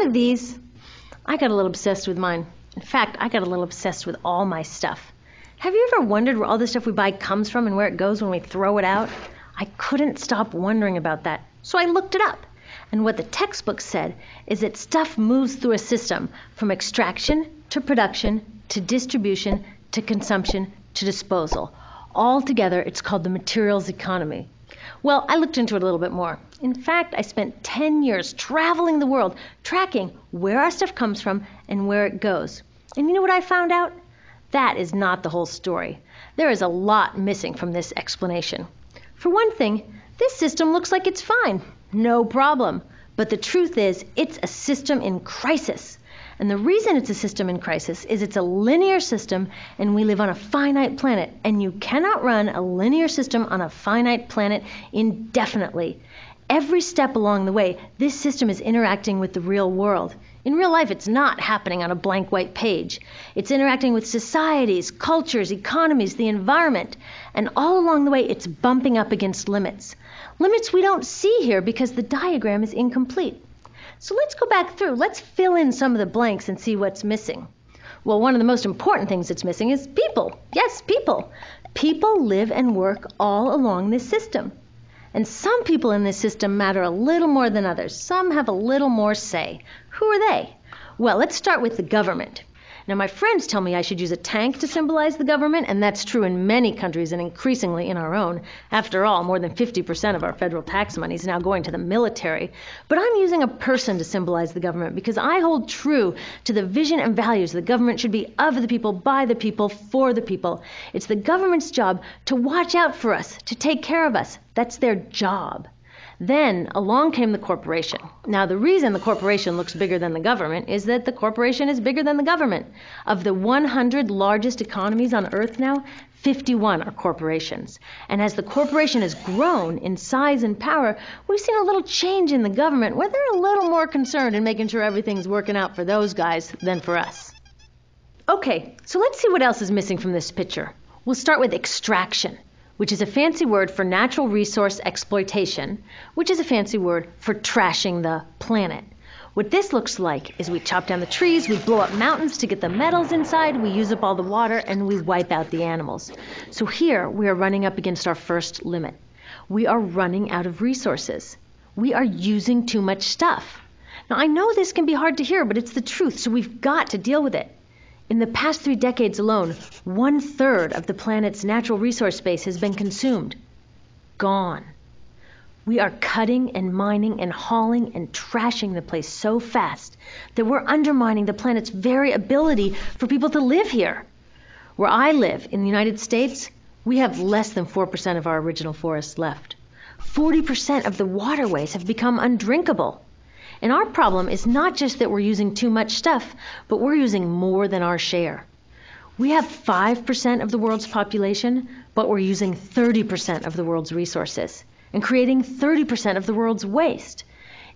like these? I got a little obsessed with mine. In fact, I got a little obsessed with all my stuff. Have you ever wondered where all the stuff we buy comes from and where it goes when we throw it out? I couldn't stop wondering about that, so I looked it up. And what the textbook said is that stuff moves through a system from extraction to production to distribution to consumption to disposal. All together, it's called the materials economy. Well, I looked into it a little bit more. In fact, I spent 10 years traveling the world, tracking where our stuff comes from and where it goes. And you know what I found out? That is not the whole story. There is a lot missing from this explanation. For one thing, this system looks like it's fine. No problem. But the truth is, it's a system in crisis. And the reason it's a system in crisis is it's a linear system and we live on a finite planet. And you cannot run a linear system on a finite planet indefinitely. Every step along the way, this system is interacting with the real world. In real life, it's not happening on a blank white page. It's interacting with societies, cultures, economies, the environment. And all along the way, it's bumping up against limits. Limits we don't see here because the diagram is incomplete. So let's go back through. Let's fill in some of the blanks and see what's missing. Well, one of the most important things that's missing is people. Yes, people. People live and work all along this system. And some people in this system matter a little more than others. Some have a little more say. Who are they? Well, let's start with the government. Now, my friends tell me I should use a tank to symbolize the government, and that's true in many countries and increasingly in our own. After all, more than 50% of our federal tax money is now going to the military. But I'm using a person to symbolize the government because I hold true to the vision and values the government should be of the people, by the people, for the people. It's the government's job to watch out for us, to take care of us. That's their job. Then along came the corporation. Now, the reason the corporation looks bigger than the government is that the corporation is bigger than the government. Of the 100 largest economies on Earth now, 51 are corporations. And as the corporation has grown in size and power, we've seen a little change in the government where they're a little more concerned in making sure everything's working out for those guys than for us. Okay, so let's see what else is missing from this picture. We'll start with extraction, which is a fancy word for natural resource exploitation, which is a fancy word for trashing the planet. What this looks like is we chop down the trees, we blow up mountains to get the metals inside, we use up all the water, and we wipe out the animals. So here we are running up against our first limit. We are running out of resources. We are using too much stuff. Now, I know this can be hard to hear, but it's the truth, so we've got to deal with it. In the past 3 decades alone, 1/3 of the planet's natural resource space has been consumed. Gone. We are cutting and mining and hauling and trashing the place so fast that we're undermining the planet's very ability for people to live here. Where I live, in the United States, we have less than 4% of our original forests left. 40% of the waterways have become undrinkable. And our problem is not just that we're using too much stuff, but we're using more than our share. We have 5% of the world's population, but we're using 30% of the world's resources and creating 30% of the world's waste.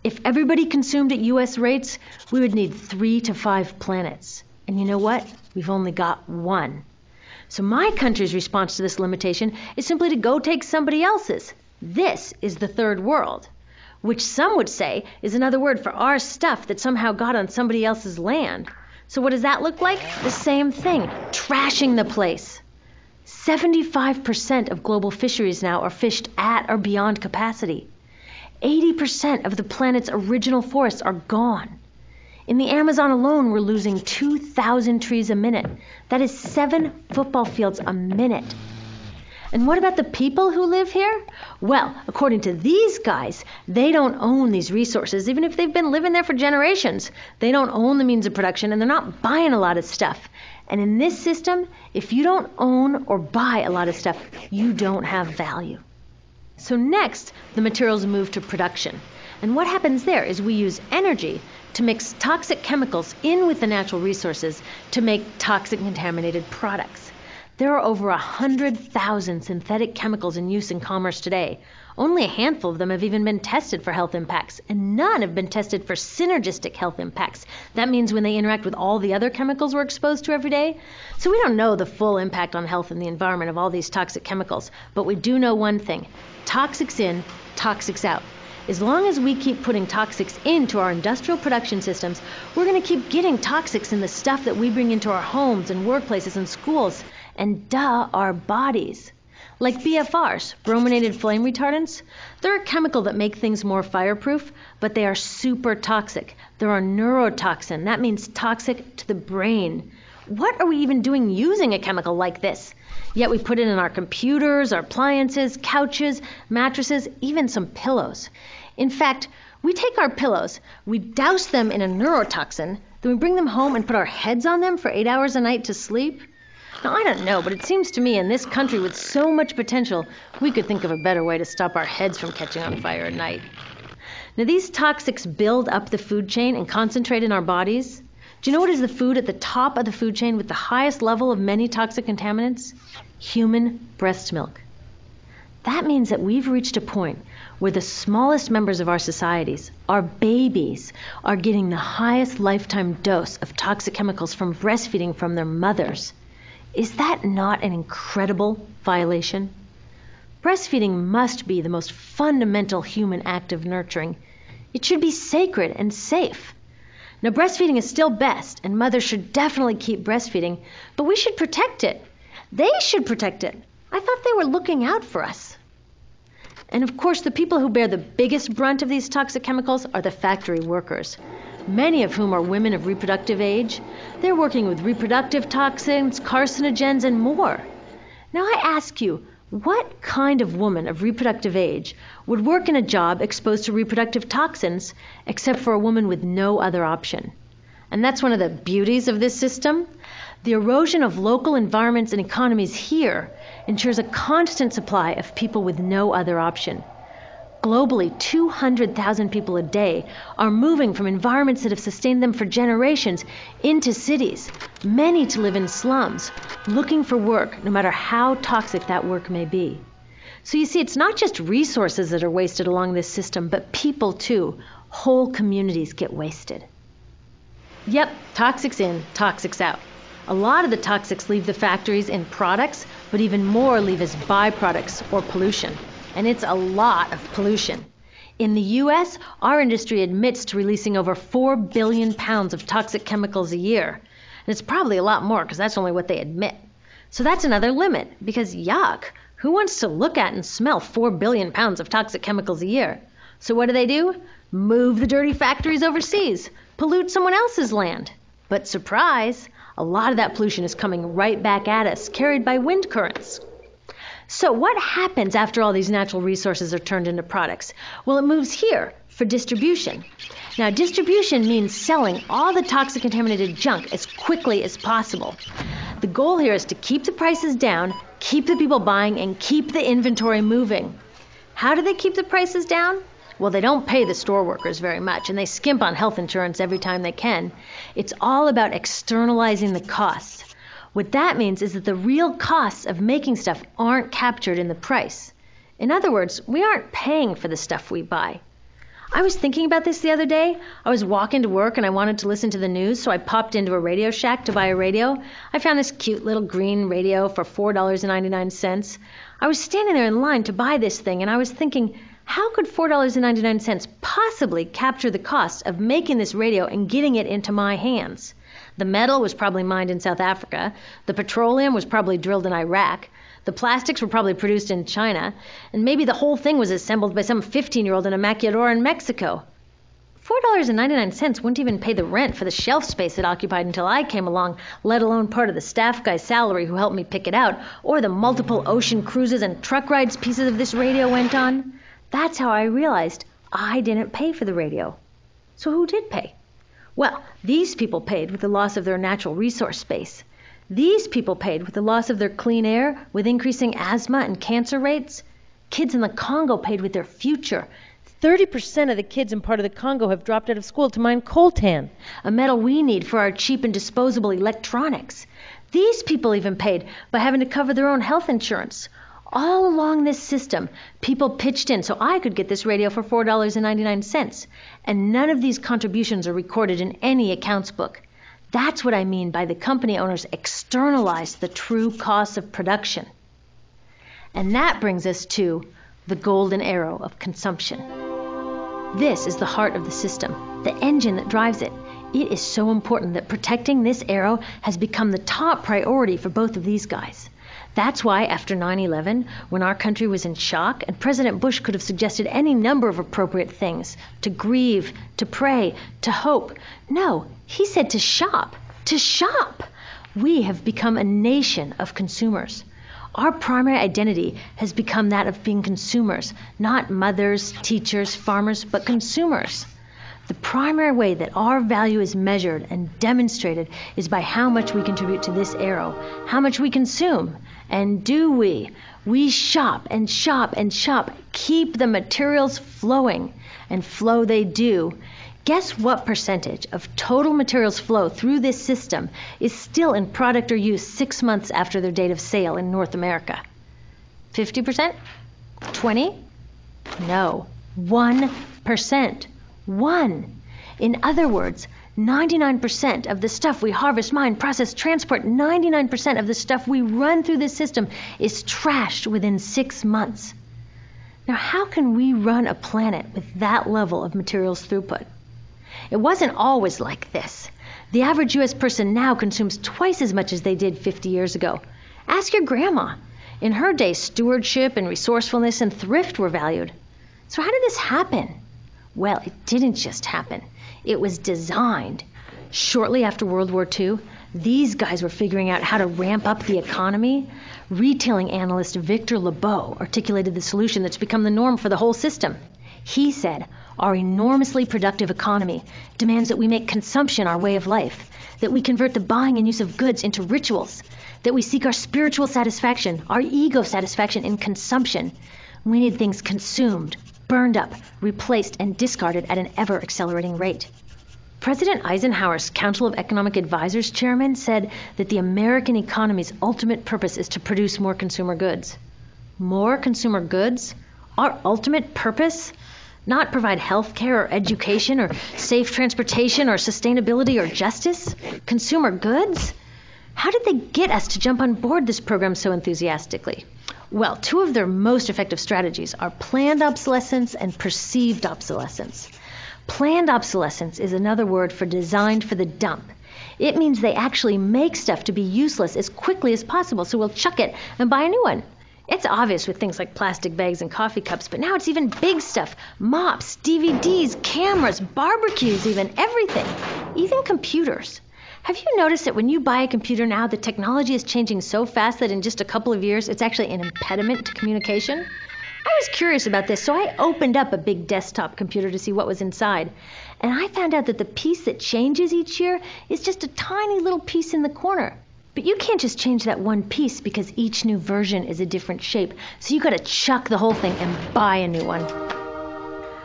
If everybody consumed at U.S. rates, we would need 3 to 5 planets. And you know what? We've only got 1. So my country's response to this limitation is simply to go take somebody else's. This is the third world, which some would say is another word for our stuff that somehow got on somebody else's land. So what does that look like? The same thing, trashing the place. 75% of global fisheries now are fished at or beyond capacity. 80% of the planet's original forests are gone. In the Amazon alone, we're losing 2,000 trees a minute. That is 7 football fields a minute. And what about the people who live here? Well, according to these guys, they don't own these resources, even if they've been living there for generations. They don't own the means of production, and they're not buying a lot of stuff. And in this system, if you don't own or buy a lot of stuff, you don't have value. So next, the materials move to production. And what happens there is we use energy to mix toxic chemicals in with the natural resources to make toxic contaminated products. There are over 100,000 synthetic chemicals in use in commerce today. Only a handful of them have even been tested for health impacts, and none have been tested for synergistic health impacts. That means when they interact with all the other chemicals we're exposed to every day. So we don't know the full impact on health and the environment of all these toxic chemicals, but we do know one thing. Toxics in, toxics out. As long as we keep putting toxics into our industrial production systems, we're going to keep getting toxics in the stuff that we bring into our homes and workplaces and schools, and our bodies. Like BFRs, brominated flame retardants, they're a chemical that make things more fireproof, but they are super toxic. They're a neurotoxin. That means toxic to the brain. What are we even doing using a chemical like this? Yet we put it in our computers, our appliances, couches, mattresses, even some pillows. In fact, we take our pillows, we douse them in a neurotoxin, then we bring them home and put our heads on them for 8 hours a night to sleep. Now, I don't know, but it seems to me in this country with so much potential, we could think of a better way to stop our heads from catching on fire at night. Now, these toxics build up the food chain and concentrate in our bodies. Do you know what is the food at the top of the food chain with the highest level of many toxic contaminants? Human breast milk. That means that we've reached a point where the smallest members of our societies, our babies, are getting the highest lifetime dose of toxic chemicals from breastfeeding from their mothers. Is that not an incredible violation? Breastfeeding must be the most fundamental human act of nurturing. It should be sacred and safe. Now, breastfeeding is still best, and mothers should definitely keep breastfeeding, but we should protect it. They should protect it. I thought they were looking out for us. And of course, the people who bear the biggest brunt of these toxic chemicals are the factory workers, many of whom are women of reproductive age. They're working with reproductive toxins, carcinogens, and more. Now, I ask you, what kind of woman of reproductive age would work in a job exposed to reproductive toxins except for a woman with no other option? And that's one of the beauties of this system. The erosion of local environments and economies here ensures a constant supply of people with no other option. Globally, 200,000 people a day are moving from environments that have sustained them for generations into cities, many to live in slums, looking for work, no matter how toxic that work may be. So you see, it's not just resources that are wasted along this system, but people too. Whole communities get wasted. Yep, toxics in, toxics out. A lot of the toxics leave the factories in products, but even more leave as byproducts or pollution. And it's a lot of pollution. In the U.S., our industry admits to releasing over 4 billion pounds of toxic chemicals a year. And it's probably a lot more because that's only what they admit. So that's another limit because yuck, who wants to look at and smell 4 billion pounds of toxic chemicals a year? So what do? Move the dirty factories overseas, pollute someone else's land. But surprise, a lot of that pollution is coming right back at us, carried by wind currents. So what happens after all these natural resources are turned into products? Well, it moves here for distribution. Now, distribution means selling all the toxic contaminated junk as quickly as possible. The goal here is to keep the prices down, keep the people buying, and keep the inventory moving. How do they keep the prices down? Well, they don't pay the store workers very much, and they skimp on health insurance every time they can. It's all about externalizing the costs. What that means is that the real costs of making stuff aren't captured in the price. In other words, we aren't paying for the stuff we buy. I was thinking about this the other day. I was walking to work and I wanted to listen to the news, so I popped into a Radio Shack to buy a radio. I found this cute little green radio for $4.99. I was standing there in line to buy this thing, and I was thinking, how could $4.99 possibly capture the cost of making this radio and getting it into my hands? The metal was probably mined in South Africa. The petroleum was probably drilled in Iraq. The plastics were probably produced in China. And maybe the whole thing was assembled by some 15-year-old in a maquiladora in Mexico. $4.99 wouldn't even pay the rent for the shelf space it occupied until I came along, let alone part of the staff guy's salary who helped me pick it out, or the multiple ocean cruises and truck rides pieces of this radio went on. That's how I realized I didn't pay for the radio. So who did pay? Well, these people paid with the loss of their natural resource space. These people paid with the loss of their clean air, with increasing asthma and cancer rates. Kids in the Congo paid with their future. 30% of the kids in part of the Congo have dropped out of school to mine coltan, a metal we need for our cheap and disposable electronics. These people even paid by having to cover their own health insurance. All along this system, people pitched in so I could get this radio for $4.99. And none of these contributions are recorded in any accounts book. That's what I mean by the company owners externalize the true costs of production. And that brings us to the golden arrow of consumption. This is the heart of the system, the engine that drives it. It is so important that protecting this arrow has become the top priority for both of these guys. That's why after 9/11, when our country was in shock, and President Bush could have suggested any number of appropriate things, to grieve, to pray, to hope. No, he said to shop. To shop! We have become a nation of consumers. Our primary identity has become that of being consumers, not mothers, teachers, farmers, but consumers. The primary way that our value is measured and demonstrated is by how much we contribute to this arrow, how much we consume. And do we? We shop and shop and shop, keep the materials flowing, and flow they do. Guess what percentage of total materials flow through this system is still in product or use 6 months after their date of sale in North America? 50%? 20? No, 1%. 1. In other words, 99% of the stuff we harvest, mine, process, transport, 99% of the stuff we run through this system is trashed within 6 months. Now, how can we run a planet with that level of materials throughput? It wasn't always like this. The average U.S. person now consumes twice as much as they did 50 years ago. Ask your grandma. In her day, stewardship and resourcefulness and thrift were valued. So how did this happen? Well, it didn't just happen. It was designed. Shortly after World War II, these guys were figuring out how to ramp up the economy. Retailing analyst Victor Lebow articulated the solution that's become the norm for the whole system. He said, our enormously productive economy demands that we make consumption our way of life, that we convert the buying and use of goods into rituals, that we seek our spiritual satisfaction, our ego satisfaction in consumption. We need things consumed, burned up, replaced, and discarded at an ever-accelerating rate. President Eisenhower's Council of Economic Advisors chairman said that the American economy's ultimate purpose is to produce more consumer goods. More consumer goods? Our ultimate purpose? Not provide health care or education or safe transportation or sustainability or justice? Consumer goods? How did they get us to jump on board this program so enthusiastically? Well, 2 of their most effective strategies are planned obsolescence and perceived obsolescence. Planned obsolescence is another word for designed for the dump. It means they actually make stuff to be useless as quickly as possible, so we'll chuck it and buy a new one. It's obvious with things like plastic bags and coffee cups, but now it's even big stuff. Mops, DVDs, cameras, barbecues even, everything. Even computers. Have you noticed that when you buy a computer now, the technology is changing so fast that in just a couple of years, it's actually an impediment to communication? I was curious about this, so I opened up a big desktop computer to see what was inside. And I found out that the piece that changes each year is just a tiny little piece in the corner. But you can't just change that one piece because each new version is a different shape. So you got to chuck the whole thing and buy a new one.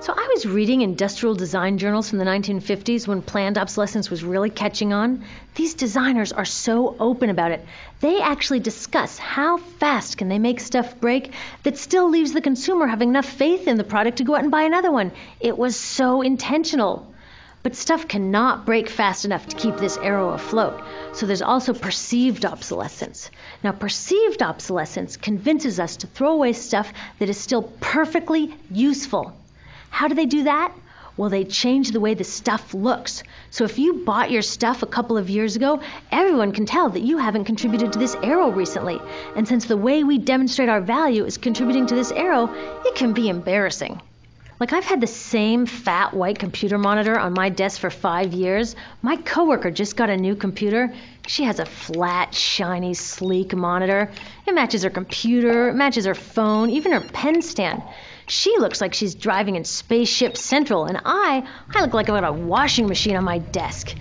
So I was reading industrial design journals from the 1950s when planned obsolescence was really catching on. These designers are so open about it. They actually discuss how fast can they make stuff break that still leaves the consumer having enough faith in the product to go out and buy another one. It was so intentional. But stuff cannot break fast enough to keep this arrow afloat. So there's also perceived obsolescence. Now, perceived obsolescence convinces us to throw away stuff that is still perfectly useful. How do they do that? Well, they change the way the stuff looks. So if you bought your stuff a couple of years ago, everyone can tell that you haven't contributed to this arrow recently. And since the way we demonstrate our value is contributing to this arrow, it can be embarrassing. Like, I've had the same fat white computer monitor on my desk for 5 years. My coworker just got a new computer. She has a flat, shiny, sleek monitor. It matches her computer, it matches her phone, even her pen stand. She looks like she's driving in Spaceship Central, and I look like I've got a washing machine on my desk.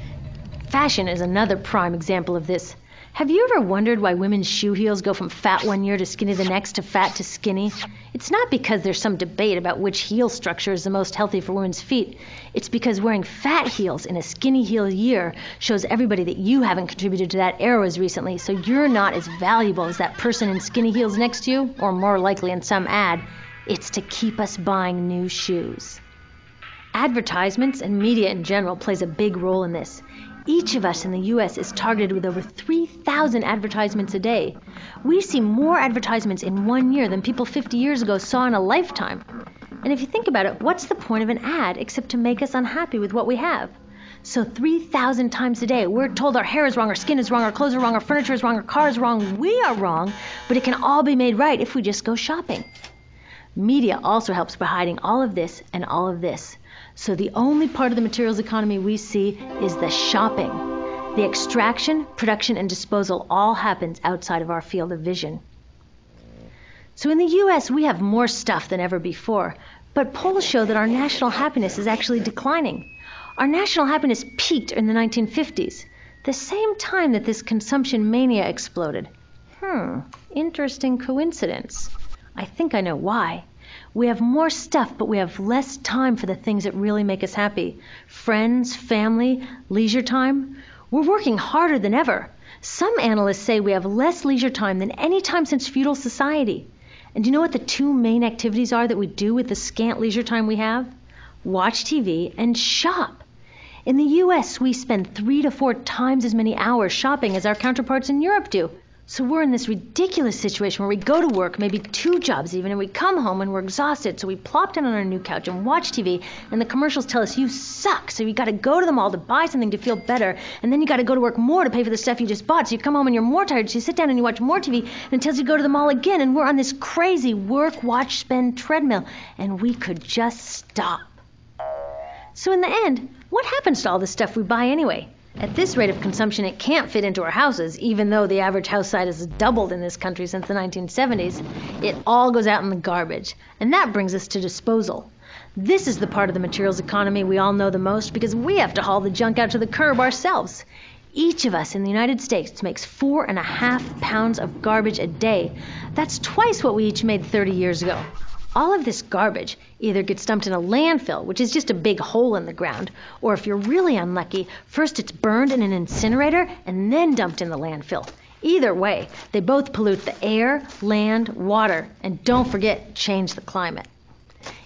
Fashion is another prime example of this. Have you ever wondered why women's shoe heels go from fat one year to skinny the next to fat to skinny? It's not because there's some debate about which heel structure is the most healthy for women's feet. It's because wearing fat heels in a skinny heel year shows everybody that you haven't contributed to that arrow as recently, so you're not as valuable as that person in skinny heels next to you, or more likely in some ad. It's to keep us buying new shoes. Advertisements and media in general plays a big role in this. Each of us in the U.S. is targeted with over 3,000 advertisements a day. We see more advertisements in 1 year than people 50 years ago saw in a lifetime. And if you think about it, what's the point of an ad except to make us unhappy with what we have? So 3,000 times a day, we're told our hair is wrong, our skin is wrong, our clothes are wrong, our furniture is wrong, our car is wrong. We are wrong, but it can all be made right if we just go shopping. Media also helps by hiding all of this and all of this. So the only part of the materials economy we see is the shopping. The extraction, production, and disposal all happens outside of our field of vision. So in the U.S., we have more stuff than ever before, but polls show that our national happiness is actually declining. Our national happiness peaked in the 1950s, the same time that this consumption mania exploded. Interesting coincidence. I think I know why. We have more stuff, but we have less time for the things that really make us happy. Friends, family, leisure time. We're working harder than ever. Some analysts say we have less leisure time than any time since feudal society. And do you know what the two main activities are that we do with the scant leisure time we have? Watch TV and shop. In the U.S., we spend 3 to 4 times as many hours shopping as our counterparts in Europe do. So we're in this ridiculous situation where we go to work, maybe 2 jobs even, and we come home and we're exhausted. So we plop down on our new couch and watch TV, and the commercials tell us you suck. So you got to go to the mall to buy something to feel better, and then you got to go to work more to pay for the stuff you just bought. So you come home and you're more tired, so you sit down and you watch more TV, and it tells you to go to the mall again, and we're on this crazy work, watch, spend treadmill, and we could just stop. So in the end, what happens to all the stuff we buy anyway? At this rate of consumption, it can't fit into our houses, even though the average house size has doubled in this country since the 1970s. It all goes out in the garbage. And that brings us to disposal. This is the part of the materials economy we all know the most because we have to haul the junk out to the curb ourselves. Each of us in the United States makes 4.5 pounds of garbage a day. That's twice what we each made 30 years ago. All of this garbage either gets dumped in a landfill, which is just a big hole in the ground, or if you're really unlucky, first it's burned in an incinerator and then dumped in the landfill. Either way, they both pollute the air, land, water, and don't forget, change the climate.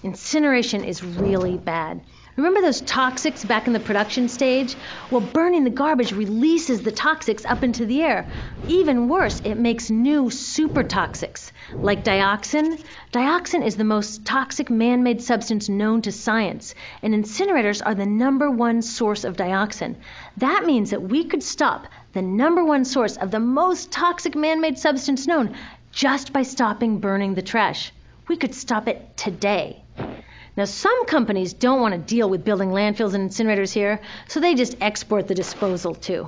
Incineration is really bad. Remember those toxics back in the production stage? Well, burning the garbage releases the toxics up into the air. Even worse, it makes new super toxics, like dioxin. Dioxin is the most toxic man-made substance known to science, and incinerators are the #1 source of dioxin. That means that we could stop the #1 source of the most toxic man-made substance known just by stopping burning the trash. We could stop it today. Now, some companies don't want to deal with building landfills and incinerators here, so they just export the disposal too.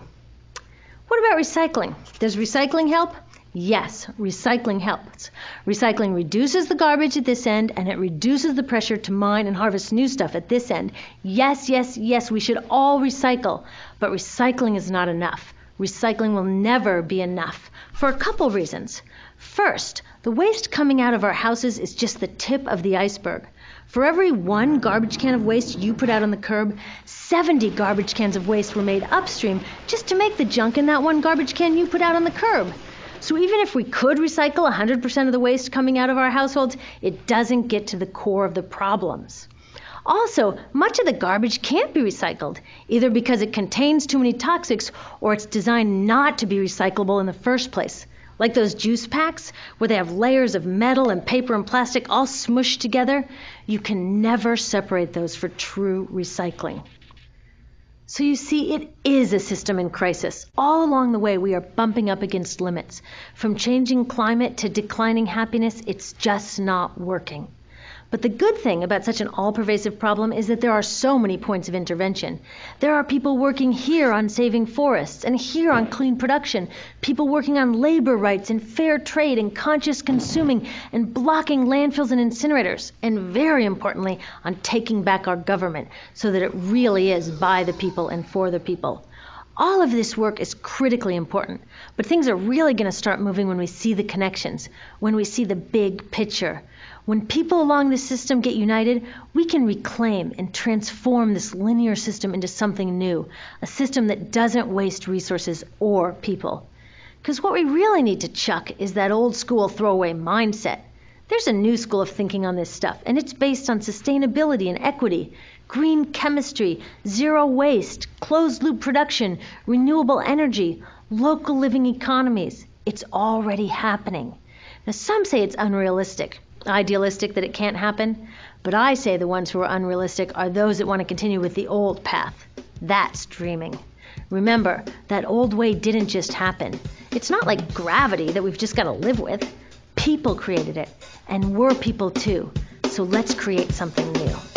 What about recycling? Does recycling help? Yes, recycling helps. Recycling reduces the garbage at this end, and it reduces the pressure to mine and harvest new stuff at this end. Yes, yes, yes, we should all recycle, but recycling is not enough. Recycling will never be enough for a couple reasons. First, the waste coming out of our houses is just the tip of the iceberg. For every 1 garbage can of waste you put out on the curb, 70 garbage cans of waste were made upstream just to make the junk in that 1 garbage can you put out on the curb. So even if we could recycle 100% of the waste coming out of our households, it doesn't get to the core of the problems. Also, much of the garbage can't be recycled, either because it contains too many toxics or it's designed not to be recyclable in the first place. Like those juice packs, where they have layers of metal and paper and plastic all smushed together, you can never separate those for true recycling. So you see, it is a system in crisis. All along the way, we are bumping up against limits. From changing climate to declining happiness, it's just not working. But the good thing about such an all-pervasive problem is that there are so many points of intervention. There are people working here on saving forests and here on clean production, people working on labor rights and fair trade and conscious consuming and blocking landfills and incinerators, and very importantly, on taking back our government so that it really is by the people and for the people. All of this work is critically important, but things are really going to start moving when we see the connections, when we see the big picture. When people along this system get united, we can reclaim and transform this linear system into something new, a system that doesn't waste resources or people. Because what we really need to chuck is that old school throwaway mindset. There's a new school of thinking on this stuff, and it's based on sustainability and equity, green chemistry, zero waste, closed-loop production, renewable energy, local living economies. It's already happening. Now, some say it's unrealistic, idealistic, that it can't happen, But I say the ones who are unrealistic are those that want to continue with the old path. That's dreaming. Remember, that old way didn't just happen. It's not like gravity that we've just got to live with. People created it, and we're people too. So let's create something new.